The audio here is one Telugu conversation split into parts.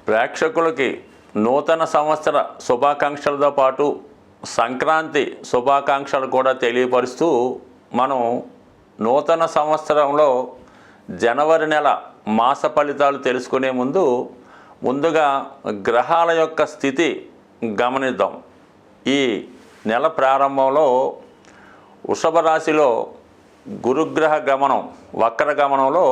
ప్రేక్షకులకి నూతన సంవత్సర శుభాకాంక్షలతో పాటు సంక్రాంతి శుభాకాంక్షలు కూడా తెలియపరుస్తూ మనం నూతన సంవత్సరంలో జనవరి నెల మాస ఫలితాలు తెలుసుకునే ముందుగా గ్రహాల యొక్క స్థితి గమనిద్దాం. ఈ నెల ప్రారంభంలో వృషభ రాశిలో గురుగ్రహ గమనం వక్ర గమనంలో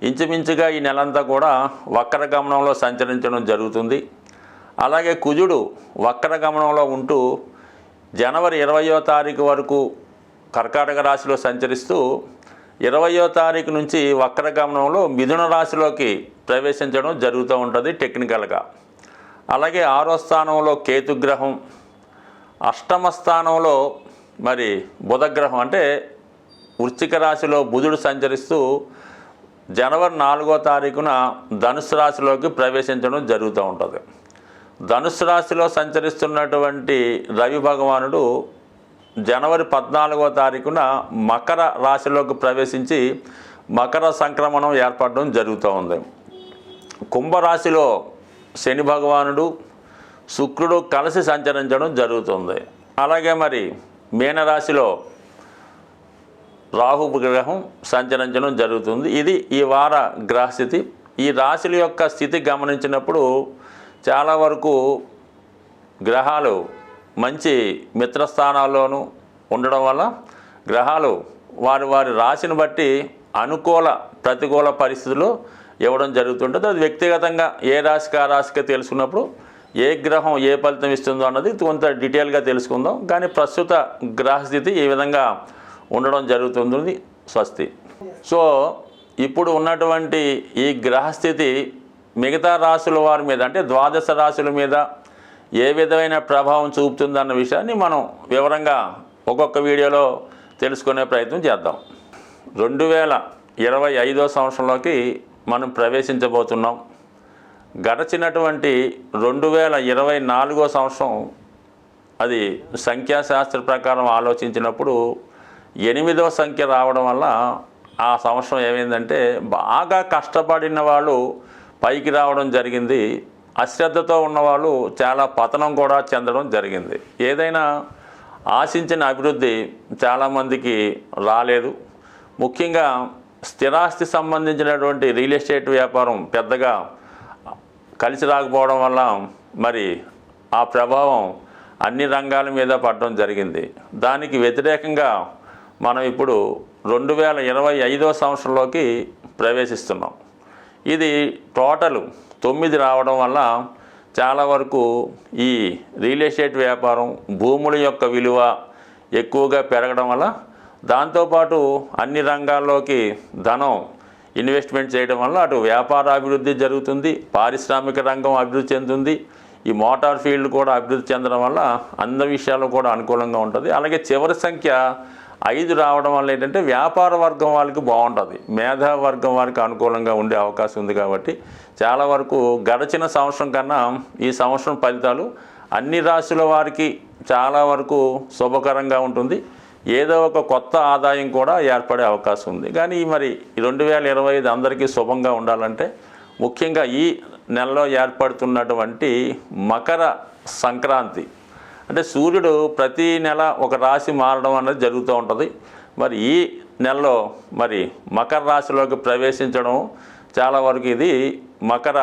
ఇంచుమించుగా ఈ నెలంతా కూడా వక్ర గమనంలో సంచరించడం జరుగుతుంది. అలాగే కుజుడు వక్ర గమనంలో ఉంటూ జనవరి 20వ తారీఖు వరకు కర్కాటక రాశిలో సంచరిస్తూ 20వ తారీఖు నుంచి వక్ర గమనంలో మిథున రాశిలోకి ప్రవేశించడం జరుగుతూ ఉంటుంది టెక్నికల్గా. అలాగే 6వ స్థానంలో కేతుగ్రహం, అష్టమ స్థానంలో మరి బుధగ్రహం అంటే వృశ్చిక రాశిలో బుధుడు సంచరిస్తూ జనవరి 4వ తారీఖున ధనుసు రాశిలోకి ప్రవేశించడం జరుగుతూ ఉంటుంది. ధనుసు రాశిలో సంచరిస్తున్నటువంటి రవి భగవానుడు జనవరి 14వ తారీఖున మకర రాశిలోకి ప్రవేశించి మకర సంక్రమణం ఏర్పడడం జరుగుతూ ఉంది. కుంభరాశిలో శని భగవానుడు శుక్రుడు కలిసి సంచరించడం జరుగుతుంది. అలాగే మరి మీనరాశిలో రాహు గ్రహం సంచరించడం జరుగుతుంది. ఇది ఈ వార గ్రహస్థితి. ఈ రాశుల యొక్క స్థితి గమనించినప్పుడు చాలా వరకు గ్రహాలు మంచి మిత్రస్థానాల్లోనూ ఉండడం వల్ల గ్రహాలు వారి వారి రాశిని బట్టి అనుకూల ప్రతికూల పరిస్థితులు ఇవ్వడం జరుగుతుంటుంది. అది వ్యక్తిగతంగా ఏ రాశికి ఆ రాశికి తెలుసుకున్నప్పుడు ఏ గ్రహం ఏ ఫలితం ఇస్తుందో అన్నది కొంత డీటెయిల్గా తెలుసుకుందాం. కానీ ప్రస్తుత గ్రహస్థితి ఈ విధంగా ఉండడం జరుగుతుంది. స్వస్తి. సో ఇప్పుడు ఉన్నటువంటి ఈ గ్రహస్థితి మిగతా రాశుల వారి మీద అంటే ద్వాదశ రాశుల మీద ఏ విధమైన ప్రభావం చూపుతుందన్న విషయాన్ని మనం వివరంగా ఒక్కొక్క వీడియోలో తెలుసుకునే ప్రయత్నం చేద్దాం. 2025వ సంవత్సరంలోకి మనం ప్రవేశించబోతున్నాం. గడచినటువంటి 2024వ సంవత్సరం అది సంఖ్యాశాస్త్ర ప్రకారం ఆలోచించినప్పుడు 8వ సంఖ్య రావడం వల్ల ఆ సంవత్సరం ఏమైందంటే బాగా కష్టపడిన వాళ్ళు పైకి రావడం జరిగింది. అశ్రద్ధతో ఉన్నవాళ్ళు చాలా పతనం కూడా చెందడం జరిగింది. ఏదైనా ఆశించిన అభివృద్ధి చాలామందికి రాలేదు. ముఖ్యంగా స్థిరాస్తి సంబంధించినటువంటి రియల్ ఎస్టేట్ వ్యాపారం పెద్దగా కలిసి రాకపోవడం వల్ల మరి ఆ ప్రభావం అన్ని రంగాల మీద పడడం జరిగింది. దానికి వ్యతిరేకంగా మనం ఇప్పుడు 2025వ సంవత్సరంలోకి ప్రవేశిస్తున్నాం. ఇది టోటల్ 9 రావడం వల్ల చాలా వరకు ఈ రియల్ ఎస్టేట్ వ్యాపారం భూముల యొక్క విలువ ఎక్కువగా పెరగడం వల్ల దాంతోపాటు అన్ని రంగాల్లోకి ధనం ఇన్వెస్ట్మెంట్ చేయడం వల్ల అటు వ్యాపార అభివృద్ధి జరుగుతుంది, పారిశ్రామిక రంగం అభివృద్ధి చెందుతుంది, ఈ మోటార్ ఫీల్డ్ కూడా అభివృద్ధి చెందడం వల్ల అన్ని విషయాలు కూడా అనుకూలంగా ఉంటుంది. అలాగే చివరి సంఖ్య 5 రావడం వల్ల ఏంటంటే వ్యాపార వర్గం వాళ్ళకి బాగుంటుంది, మేధా వర్గం వారికి అనుకూలంగా ఉండే అవకాశం ఉంది. కాబట్టి చాలా వరకు గడిచిన సంవత్సరం కన్నా ఈ సంవత్సరం ఫలితాలు అన్ని రాశుల వారికి చాలా వరకు శుభకరంగా ఉంటుంది. ఏదో ఒక కొత్త ఆదాయం కూడా ఏర్పడే అవకాశం ఉంది. కానీ మరి 2025 అందరికీ శుభంగా ఉండాలంటే ముఖ్యంగా ఈ నెలలో ఏర్పడుతున్నటువంటి మకర సంక్రాంతి అంటే సూర్యుడు ప్రతి నెల ఒక రాశి మారడం అనేది జరుగుతూ ఉంటుంది. మరి ఈ నెలలో మరి మకర రాశిలోకి ప్రవేశించడం చాలా వరకు ఇది మకర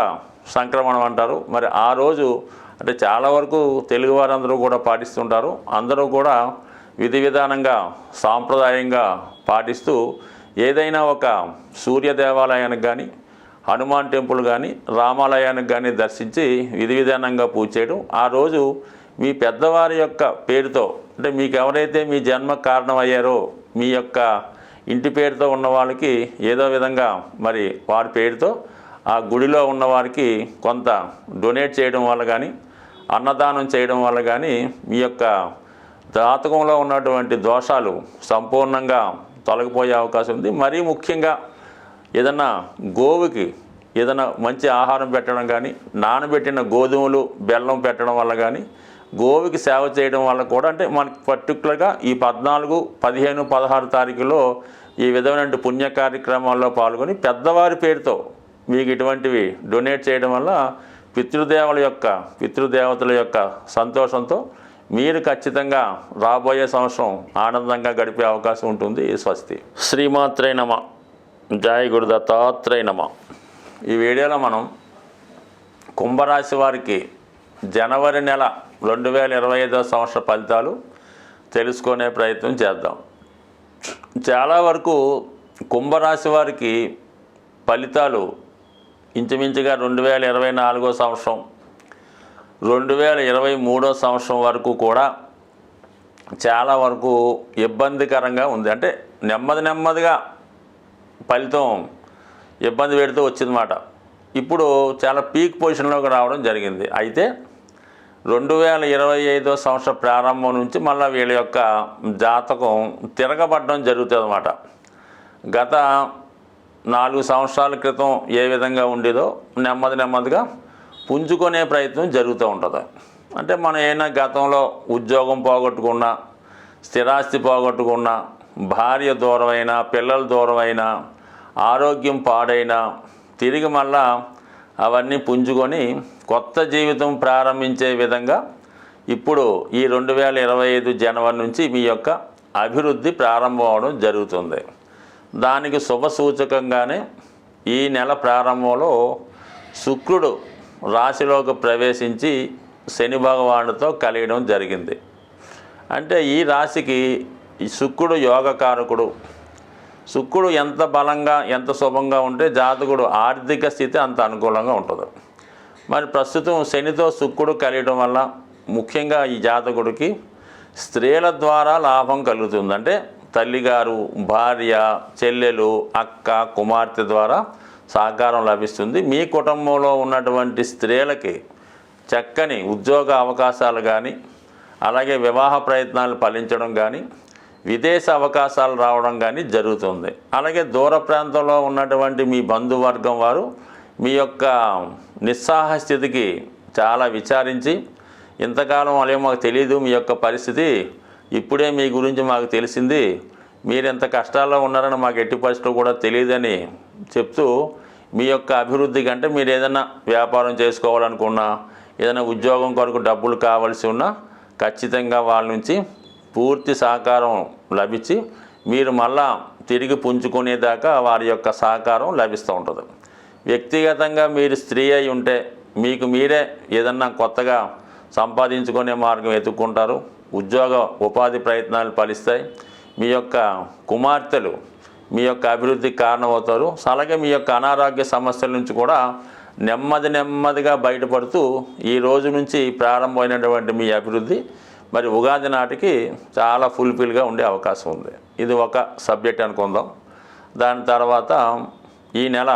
సంక్రమణం అంటారు. మరి ఆ రోజు అంటే చాలా వరకు తెలుగు వారందరూ కూడా పాటిస్తుంటారు. అందరూ కూడా విధి విధానంగా సాంప్రదాయంగా పాటిస్తూ ఏదైనా ఒక సూర్య దేవాలయానికి కానీ హనుమాన్ టెంపుల్ కానీ రామాలయానికి కానీ దర్శించి విధి విధానంగా పూజ చేయడం, ఆ రోజు మీ పెద్దవారి యొక్క పేరుతో అంటే మీకు ఎవరైతే మీ జన్మ కారణం అయ్యారో మీ యొక్క ఇంటి పేరుతో ఉన్న వాళ్ళకి ఏదో విధంగా మరి వారి పేరుతో ఆ గుడిలో ఉన్నవారికి కొంత డొనేట్ చేయడం వల్ల కానీ అన్నదానం చేయడం వల్ల కానీ మీ యొక్క జాతకంలో ఉన్నటువంటి దోషాలు సంపూర్ణంగా తొలగిపోయే అవకాశం ఉంది. మరీ ముఖ్యంగా ఏదన్నా గోవుకి ఏదైనా మంచి ఆహారం పెట్టడం కానీ నానబెట్టిన గోధుమలు బెల్లం పెట్టడం వల్ల కానీ గోవుకి సేవ చేయడం వల్ల కూడా అంటే మనకి పర్టికులర్గా ఈ 14, 15, 16 తారీఖులో ఈ విధమైన పుణ్య కార్యక్రమాల్లో పాల్గొని పెద్దవారి పేరుతో మీకు ఇటువంటివి డొనేట్ చేయడం వల్ల పితృదేవతల యొక్క సంతోషంతో మీరు ఖచ్చితంగా రాబోయే సంవత్సరం ఆనందంగా గడిపే అవకాశం ఉంటుంది. స్వస్తి. శ్రీమాత్రే నమ. జై గురు దత్తాత్రేయ నమ. ఈ వీడియోలో మనం కుంభరాశి వారికి జనవరి నెల 2025 సంవత్సర ఫలితాలు తెలుసుకునే ప్రయత్నం చేద్దాం. చాలా వరకు కుంభరాశి వారికి ఫలితాలు ఇంచుమించుగా 2024 సంవత్సరం 2023 సంవత్సరం వరకు కూడా చాలా వరకు ఇబ్బందికరంగా ఉంది. అంటే నెమ్మదిగా ఫలితం ఇబ్బంది పెడుతూ వచ్చిందన్నమాట. ఇప్పుడు చాలా పీక్ పొజిషన్లోకి రావడం జరిగింది. అయితే 2025 సంవత్సర ప్రారంభం నుంచి మళ్ళీ వీళ్ళ యొక్క జాతకం తిరగబడడం జరుగుతుంది అన్నమాట. గత 4 సంవత్సరాల క్రితం ఏ విధంగా ఉండేదో నెమ్మదిగా పుంజుకునే ప్రయత్నం జరుగుతూ ఉంటుంది. అంటే మనం ఏమైనా గతంలో ఉద్యోగం పోగొట్టుకున్నా, స్థిరాస్తి పోగొట్టుకున్నా, భార్య దూరమైనా, పిల్లలు దూరమైనా, ఆరోగ్యం పాడైనా తిరిగి మళ్ళా అవన్నీ పుంజుకొని కొత్త జీవితం ప్రారంభించే విధంగా ఇప్పుడు ఈ 2025 జనవరి నుంచి మీ యొక్క అభివృద్ధి ప్రారంభం అవడం జరుగుతుంది. దానికి శుభ సూచకంగానే ఈ నెల ప్రారంభంలో శుక్రుడు రాశిలోకి ప్రవేశించి శని భగవానుడితో కలియడం జరిగింది. అంటే ఈ రాశికి శుక్రుడు యోగకారకుడు. శుక్రుడు ఎంత బలంగా ఎంత శుభంగా ఉంటే జాతకుడు ఆర్థిక స్థితి అంత అనుకూలంగా ఉంటుంది. మరి ప్రస్తుతం శనితో శుక్రుడు కలియడం వల్ల ముఖ్యంగా ఈ జాతకుడికి స్త్రీల ద్వారా లాభం కలుగుతుంది. అంటే తల్లిగారు, భార్య, చెల్లెలు, అక్క, కుమార్తె ద్వారా సహకారం లభిస్తుంది. మీ కుటుంబంలో ఉన్నటువంటి స్త్రీలకి చక్కని ఉద్యోగ అవకాశాలు కానీ, అలాగే వివాహ ప్రయత్నాలు ఫలించడం కానీ, విదేశ అవకాశాలు రావడం కానీ జరుగుతుంది. అలాగే దూర ప్రాంతంలో ఉన్నటువంటి మీ బంధువర్గం వారు మీ యొక్క నిస్సహాయ స్థితికి చాలా విచారించి, ఇంతకాలం వాళ్ళే మాకు తెలియదు మీ యొక్క పరిస్థితి, ఇప్పుడే మీ గురించి మాకు తెలిసింది, మీరు ఎంత కష్టాల్లో ఉన్నారని మాకు ఎట్టి పరిస్థితులు కూడా తెలియదని చెప్తూ మీ యొక్క అభివృద్ధి కంటే మీరు ఏదైనా వ్యాపారం చేసుకోవాలనుకున్నా, ఏదైనా ఉద్యోగం కొరకు డబ్బులు కావాల్సి ఉన్నా ఖచ్చితంగా వాళ్ళ నుంచి పూర్తి సహకారం లభించి మీరు మళ్ళా తిరిగి పుంజుకునేదాకా వారి యొక్క సహకారం లభిస్తూ ఉంటుంది. వ్యక్తిగతంగా మీరు స్త్రీ అయి ఉంటే మీకు మీరే ఏదన్నా కొత్తగా సంపాదించుకునే మార్గం ఎత్తుక్కుంటారు. ఉద్యోగ ఉపాధి ప్రయత్నాలు ఫలిస్తాయి. మీ యొక్క కుమార్తెలు మీ యొక్క అభివృద్ధికి కారణమవుతారు. అలాగే మీ యొక్క అనారోగ్య సమస్యల నుంచి కూడా నెమ్మదిగా బయటపడుతూ ఈ రోజు నుంచి ప్రారంభమైనటువంటి మీ అభివృద్ధి మరి ఉగాది నాటికి చాలా ఫుల్ఫిల్గా ఉండే అవకాశం ఉంది. ఇది ఒక సబ్జెక్ట్ అనుకుందాం. దాని తర్వాత ఈ నెల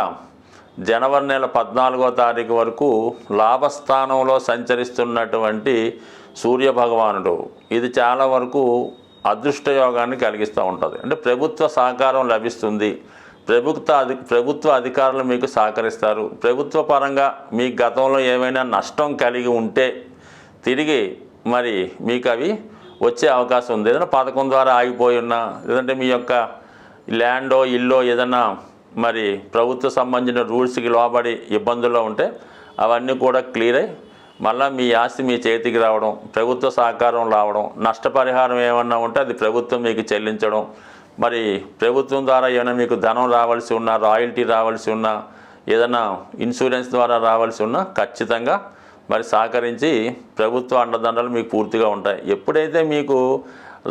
జనవరి నెల 14వ తారీఖు వరకు లాభస్థానంలో సంచరిస్తున్నటువంటి సూర్యభగవానుడు ఇది చాలా వరకు అదృష్టయోగాన్ని కలిగిస్తూ ఉంటుంది. అంటే ప్రభుత్వ సహకారం లభిస్తుంది. ప్రభుత్వ అధికారులు మీకు సహకరిస్తారు. ప్రభుత్వ పరంగా మీ గతంలో ఏమైనా నష్టం కలిగి ఉంటే తిరిగి మరి మీకు అవి వచ్చే అవకాశం ఉంది. ఏదైనా పథకం ద్వారా ఆగిపోయి ఉన్నా, లేదంటే మీ యొక్క ల్యాండో ఇల్లో ఏదైనా మరి ప్రభుత్వ సంబంధించిన రూల్స్కి లోబడి ఇబ్బందుల్లో ఉంటే అవన్నీ కూడా క్లియర్ అయ్యి మళ్ళీ మీ ఆస్తి మీ చేతికి రావడం, ప్రభుత్వ సహకారం రావడం, నష్టపరిహారం ఏమన్నా ఉంటే అది ప్రభుత్వం మీకు చెల్లించడం, మరి ప్రభుత్వం ద్వారా ఏమైనా మీకు ధనం రావాల్సి ఉన్నా, రాయల్టీ రావాల్సి ఉన్నా, ఏదైనా ఇన్సూరెన్స్ ద్వారా రావాల్సి ఉన్నా ఖచ్చితంగా మరి సహకరించి ప్రభుత్వ అండదండలు మీకు పూర్తిగా ఉంటాయి. ఎప్పుడైతే మీకు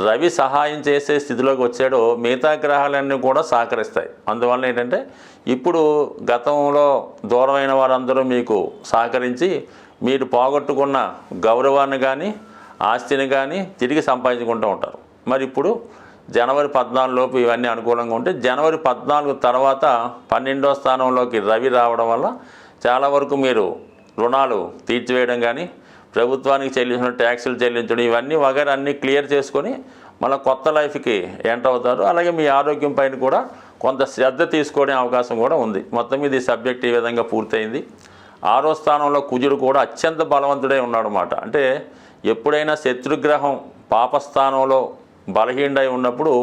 రవి సహాయం చేసే స్థితిలోకి వచ్చాడో మిగతా గ్రహాలన్నీ కూడా సహకరిస్తాయి. అందువల్ల ఏంటంటే ఇప్పుడు గతంలో దూరమైన వారందరూ మీకు సహకరించి మీరు పోగొట్టుకున్న గౌరవాన్ని కానీ ఆస్తిని కానీ తిరిగి సంపాదించుకుంటూ ఉంటారు. మరి ఇప్పుడు జనవరి 14 లోపు ఇవన్నీ అనుకూలంగా ఉంటే జనవరి 14 తర్వాత 12వ స్థానంలోకి రవి రావడం వల్ల చాలా వరకు మీరు రుణాలు తీర్చివేయడం కానీ, ప్రభుత్వానికి చెల్లించిన ట్యాక్సులు చెల్లించడం, ఇవన్నీ వగైరా అన్నీ క్లియర్ చేసుకొని మళ్ళీ కొత్త లైఫ్కి ఎంటర్ అవుతారు. అలాగే మీ ఆరోగ్యం పైన కూడా కొంత శ్రద్ధ తీసుకోవడం అవకాశం కూడా ఉంది. మొత్తం మీద ఈ సబ్జెక్ట్ ఈ విధంగా పూర్తయింది. 6వ స్థానంలో కుజుడు కూడా అత్యంత బలవంతుడే ఉన్నాడు అన్నమాట. అంటే ఎప్పుడైనా శత్రుగ్రహం పాపస్థానంలో బలహీనై ఉన్నప్పుడు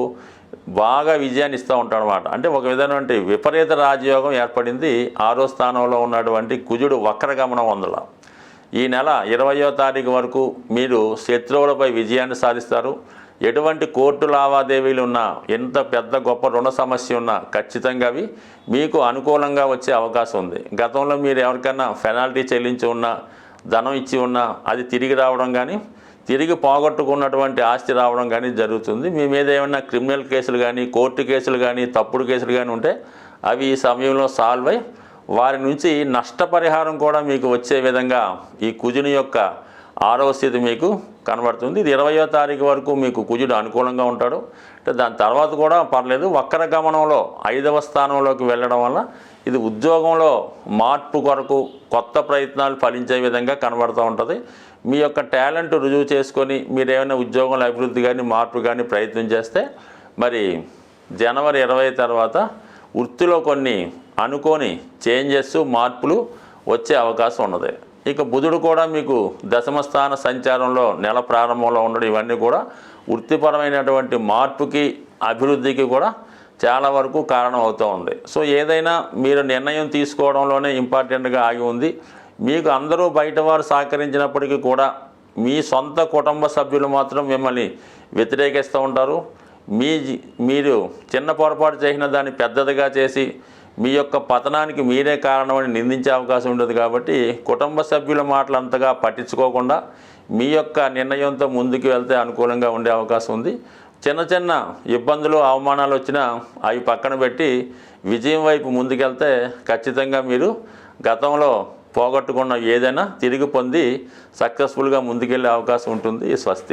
బాగా విజయాన్ని ఇస్తూ ఉంటాడు అనమాట. అంటే ఒక విధమైనటువంటి విపరీత రాజయోగం ఏర్పడింది 6వ స్థానంలో ఉన్నటువంటి కుజుడు వక్రగమనం వల్ల. ఈ నెల 20వ తారీఖు వరకు మీరు శత్రువులపై విజయాన్ని సాధిస్తారు. ఎటువంటి కోర్టు లావాదేవీలు ఉన్నా, ఎంత పెద్ద గొప్ప రుణ సమస్య ఉన్నా ఖచ్చితంగా అవి మీకు అనుకూలంగా వచ్చే అవకాశం ఉంది. గతంలో మీరు ఎవరికైనా పెనాల్టీ చెల్లించి ఉన్నా, ధనం ఇచ్చి ఉన్నా అది తిరిగి రావడం కానీ, తిరిగి పోగొట్టుకున్నటువంటి ఆస్తి రావడం కానీ జరుగుతుంది. మీ మీద ఏమైనా క్రిమినల్ కేసులు కానీ, కోర్టు కేసులు కానీ, తప్పుడు కేసులు కానీ ఉంటే అవి ఈ సమయంలో సాల్వ్ అయి వారి నుంచి నష్టపరిహారం కూడా మీకు వచ్చే విధంగా ఈ కుజుని యొక్క 6వ స్థితి మీకు కనబడుతుంది. ఇది 20వ తారీఖు వరకు మీకు కుజుడు అనుకూలంగా ఉంటాడు. అంటే దాని తర్వాత కూడా పర్లేదు. వక్రగమనంలో 5వ స్థానంలోకి వెళ్ళడం వల్ల ఇది ఉద్యోగంలో మార్పు కొరకు కొత్త ప్రయత్నాలు ఫలించే విధంగా కనబడుతూ ఉంటుంది. మీ యొక్క టాలెంట్ రుజువు చేసుకొని మీరు ఏమైనా ఉద్యోగంలో అభివృద్ధి కానీ, మార్పు కానీ ప్రయత్నం చేస్తే మరి జనవరి 20 తర్వాత వృత్తిలో కొన్ని అనుకోని చేంజెస్, మార్పులు వచ్చే అవకాశం ఉన్నది. ఇక బుధుడు కూడా మీకు దశమ స్థాన సంచారంలో నెల ప్రారంభంలో ఉండడం, ఇవన్నీ కూడా వృత్తిపరమైనటువంటి మార్పుకి, అభివృద్ధికి కూడా చాలా వరకు కారణం అవుతూ ఉంది. సో ఏదైనా మీరు నిర్ణయం తీసుకోవడంలోనే ఇంపార్టెంట్గా ఆగి ఉంది. మీకు అందరూ బయట వారు సహకరించినప్పటికీ కూడా మీ సొంత కుటుంబ సభ్యులు మాత్రం మిమ్మల్ని వ్యతిరేకిస్తూ ఉంటారు. మీరు చిన్న పొరపాటు చేసిన దాన్ని పెద్దదిగా చేసి మీ యొక్క పతనానికి మీరే కారణమని నిందించే అవకాశం ఉండదు. కాబట్టి కుటుంబ సభ్యుల మాటలు అంతగా పట్టించుకోకుండా మీ యొక్క నిర్ణయంతో ముందుకు వెళ్తే అనుకూలంగా ఉండే అవకాశం ఉంది. చిన్న చిన్న ఇబ్బందులు, అవమానాలు వచ్చినా అవి పక్కన పెట్టి విజయం వైపు ముందుకెళ్తే ఖచ్చితంగా మీరు గతంలో పోగొట్టుకున్న ఏదైనా తిరిగి పొంది సక్సెస్ఫుల్గా ముందుకెళ్ళే అవకాశం ఉంటుంది. స్వస్తి.